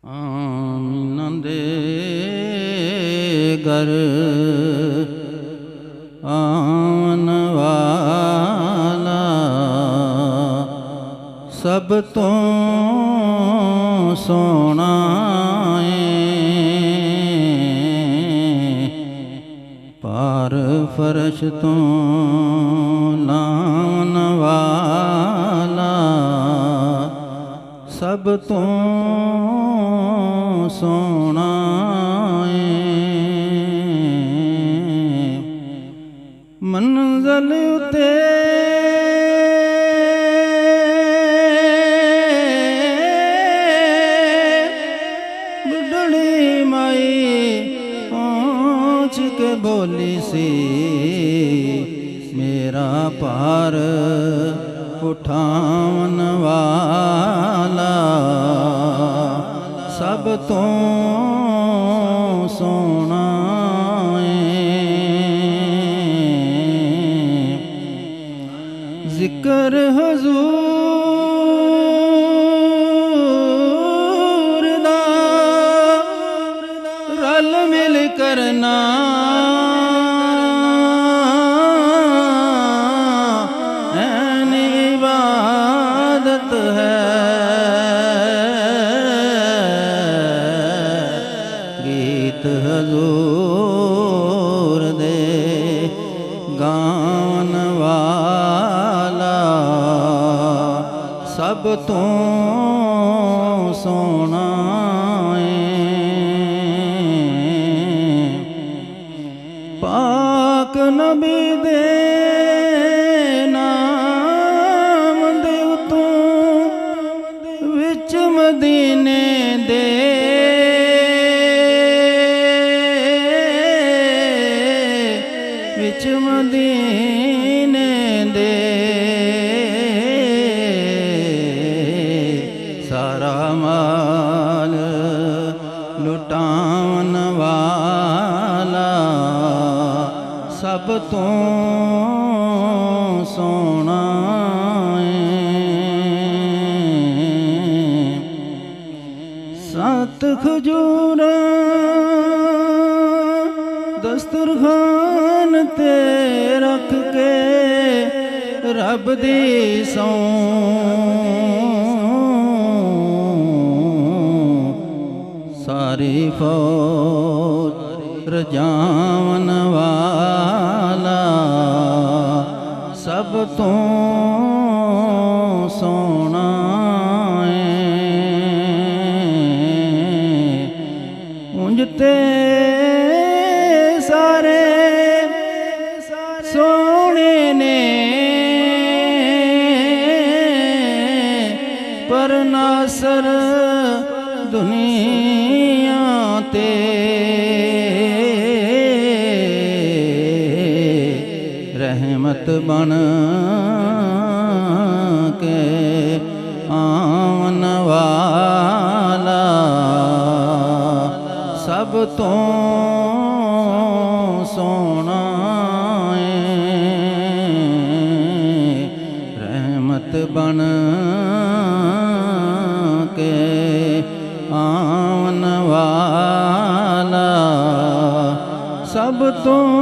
ਆਮੀਨਾਂ ਦੇ ਘਰ ਆਉਣ ਵਾਲਾ ਸਭ ਤੋਂ ਸੋਹਣਾ ਏ। ਪਾਰ ਫਰਸ਼ ਤੋਂ ਲਾਉਣ ਵਾਲਾ ਸਭ ਤੋਂ ਸੋਹਣਾ ਏ। ਮੰਜ਼ਲ ਉਤੇ ਬੁੱਢੜੀ ਮਾਈ ਪਹੁੰਚ ਕੇ ਬੋਲੀ ਸੀ, ਮੇਰਾ ਭਾਰ ਉਠਾਉਣ ਵਾਲਾ ਸਭ ਤੋਂ ਸੋਹਣਾ ਏ। ਜ਼ਿਕਰ ਹਜ਼ੂਰ ਦਾ ਰਲ ਮਿਲ ਕਰਨਾ, ਐਨ ਇਬਾਦਤ ਹੈ। ਗੀਤ ਹਜ਼ੂਰ ਦੇ ਗਾਉਣ ਵਾਲਾ ਸਭ ਤੋਂ ਸੋਹਣਾ ਏ। ਪਾਕ ਨਬੀ ਦੇ ਨਾਮ ਦੇ ਉਤੋਂ ਵਿੱਚ ਮਦੀਨੇ ਦੇ ਵਿੱਚ ਮਦੀਨੇ ਦੇ ਸਾਰਾ ਮਾਲ ਲੁਟਾਉਣ ਵਾਲਾ ਸਭ ਤੋਂ ਸੋਹਣਾ ਏ। ਸੱਤ ਖਜੂਰਾਂ ਦਸਤਰਖਾਨ ਤੇ ਰੱਖ ਕੇ ਰੱਬ ਦੀ ਸਹੁੰ ਸਾਰੀ ਫੌਜ ਰਜਾਵਣ ਵਾਲਾ ਸਭ ਤੋਂ ਸੋਹਣਾ ਏ। ਉਂਝ ਤੇ ਸਾਰੇ ਸੋਹਣੇ ਨੇ ਪਰ ਨਾਸਰ ਦੁਨੀਆ ਤੇ ਰਹਿਮਤ ਬਣ ਕੇ ਆਉਣ ਵਾਲਾ ਸਭ ਤੋਂ ਸੋਹਣਾ ਏ। ਰਹਿਮਤ ਬਣ ਕੇ ਆਉਣ ਵਾਲਾ ਸਭ ਤੋਂ